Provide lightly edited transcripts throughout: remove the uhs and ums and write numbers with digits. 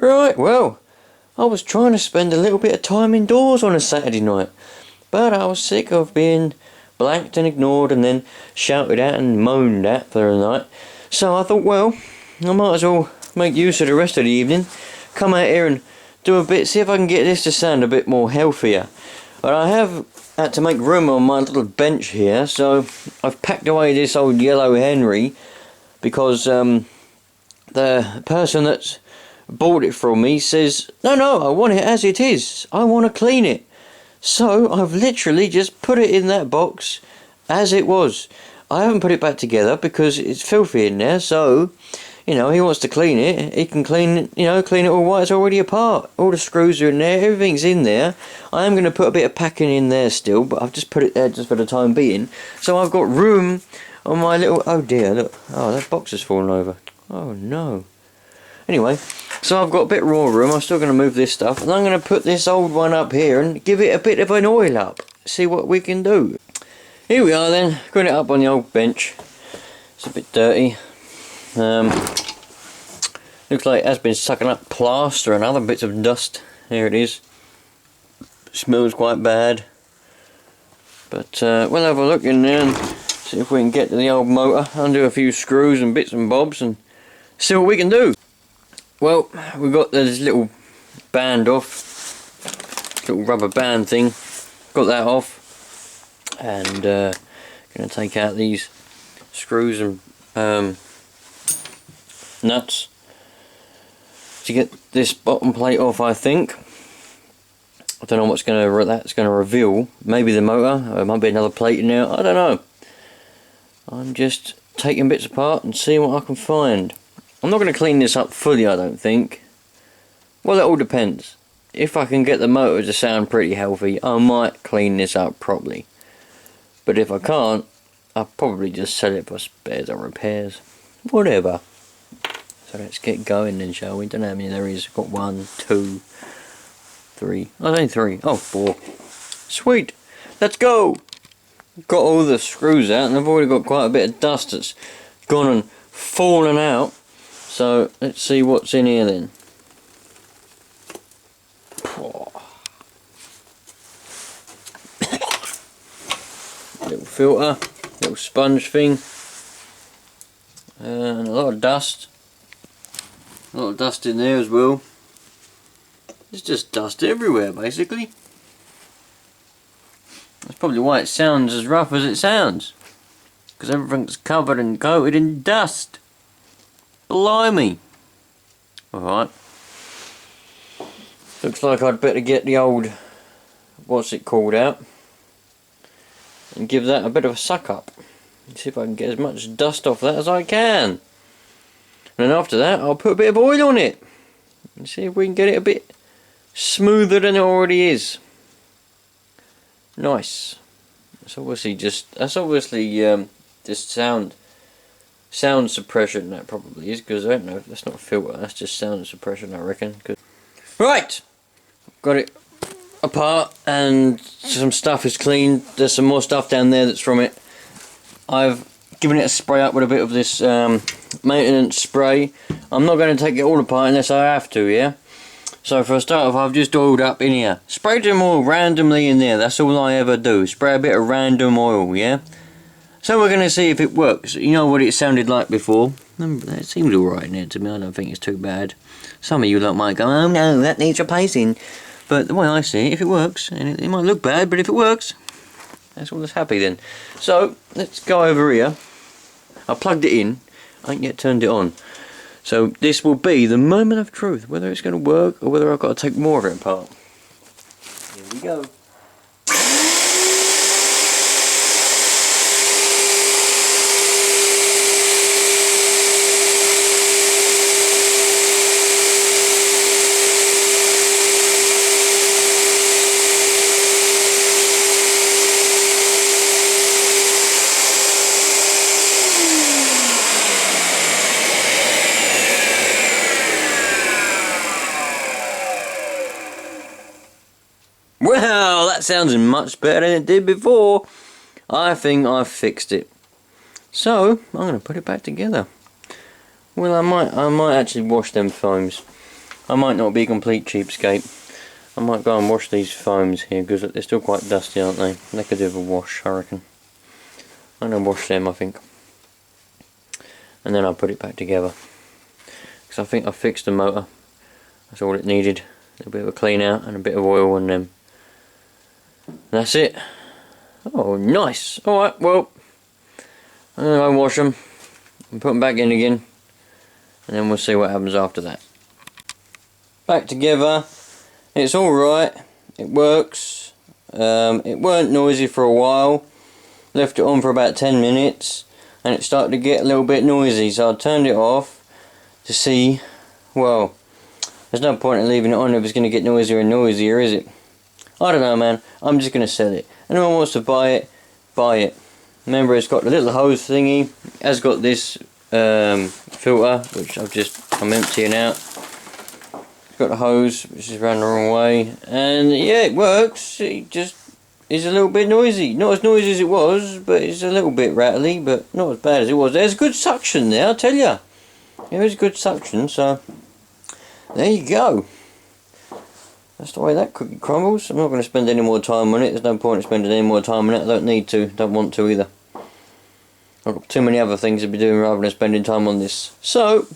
Right, well, I was trying to spend a little bit of time indoors on a Saturday night, but I was sick of being blanked and ignored and then shouted at and moaned at for the night. So I thought, well, I might as well make use of the rest of the evening, come out here and do a bit, see if I can get this to sound a bit more healthier. But I have had to make room on my little bench here, so I've packed away this old yellow Henry because the person that's bought it from me says, no, I want it as it is, I want to clean it. So I've literally just put it in that box as it was. I haven't put it back together because it's filthy in there, so he wants to clean it, he can clean it all while it's already apart. All the screws are in there, everything's in there. I am going to put a bit of packing in there still, but I've just put it there just for the time being. So I've got room on my little, oh dear, look, oh that box has fallen over. Oh no. Anyway, so I've got a bit raw room. I'm still going to move this stuff, and I'm going to put this old one up here and give it a bit of an oil up, see what we can do. Here we are then, got it up on the old bench. It's a bit dirty. Looks like it has been sucking up plaster and other bits of dust. Here it is. Smells quite bad, but we'll have a look in there and see if we can get to the old motor, undo a few screws and bits and bobs and see what we can do. Well, we've got this little band off, little rubber band thing, got that off, and going to take out these screws and nuts to get this bottom plate off. I think I don't know what's that's going to reveal. Maybe the motor, there might be another plate in there, I don't know. I'm just taking bits apart and seeing what I can find. I'm not going to clean this up fully, I don't think. Well, it all depends. If I can get the motor to sound pretty healthy, I might clean this up properly. But if I can't, I'll probably just sell it for spares or repairs. Whatever. So let's get going then, shall we? Don't know how many there is. Got 1, 2, 3. Oh, there's only 3. Oh, 4. Sweet. Let's go. Got all the screws out, and I've already got quite a bit of dust that's gone and fallen out. So let's see what's in here then. Little filter, little sponge thing, and a lot of dust. A lot of dust in there as well. There's just dust everywhere basically. That's probably why it sounds as rough as it sounds, because everything's covered and coated in dust. Blimey. Alright. Looks like I'd better get the old, what's it called, out and give that a bit of a suck up. See if I can get as much dust off that as I can. And then after that I'll put a bit of oil on it and see if we can get it a bit smoother than it already is. Nice. That's obviously just sound suppression, that probably is, because I don't know, that's not a filter, that's just sound suppression, I reckon. Good. Right, got it apart and some stuff is cleaned. There's some more stuff down there that's from it. I've given it a spray up with a bit of this maintenance spray. I'm not going to take it all apart unless I have to, yeah? So for a start off, I've just oiled up in here. Sprayed them all randomly in there, that's all I ever do. Spray a bit of random oil, yeah? So we're going to see if it works. You know what it sounded like before. It seems alright in there to me, I don't think it's too bad. Some of you lot might go, oh no, that needs replacing. But the way I see it, if it works, and it might look bad, but if it works, that's all that's happy then. So, let's go over here. I plugged it in, I ain't yet turned it on. So this will be the moment of truth, whether it's going to work or whether I've got to take more of it apart. Here we go. Well, that sounds much better than it did before. I think I've fixed it. So, I'm going to put it back together. Well, I might actually wash them foams. I might not be a complete cheapskate. I might go and wash these foams here because they're still quite dusty, aren't they? They could do with a wash, I reckon. I'm going to wash them, I think. And then I'll put it back together. Because I think I fixed the motor. That's all it needed. A bit of a clean out and a bit of oil on them. And that's it. Oh, nice. Alright, well, I'm going to go wash them and put them back in again. And then we'll see what happens after that. Back together. It's alright. It works. It weren't noisy for a while. Left it on for about 10 minutes. And it started to get a little bit noisy. So I turned it off to see. Well, there's no point in leaving it on if it's going to get noisier and noisier, is it? I don't know, man. I'm just going to sell it. Anyone wants to buy it, buy it. Remember, it's got the little hose thingy. It has got this filter, which I'm emptying out. It's got the hose, which is round the wrong way. And yeah, it works. It just is a little bit noisy. Not as noisy as it was, but it's a little bit rattly, but not as bad as it was. There's good suction there, I'll tell you. There is good suction, so there you go. That's the way that cookie crumbles. I'm not going to spend any more time on it. There's no point in spending any more time on it. I don't need to. Don't want to either. I've got too many other things to be doing rather than spending time on this. So,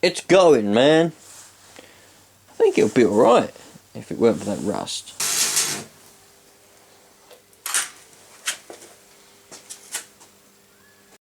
it's going, man. I think it'll be alright if it weren't for that rust.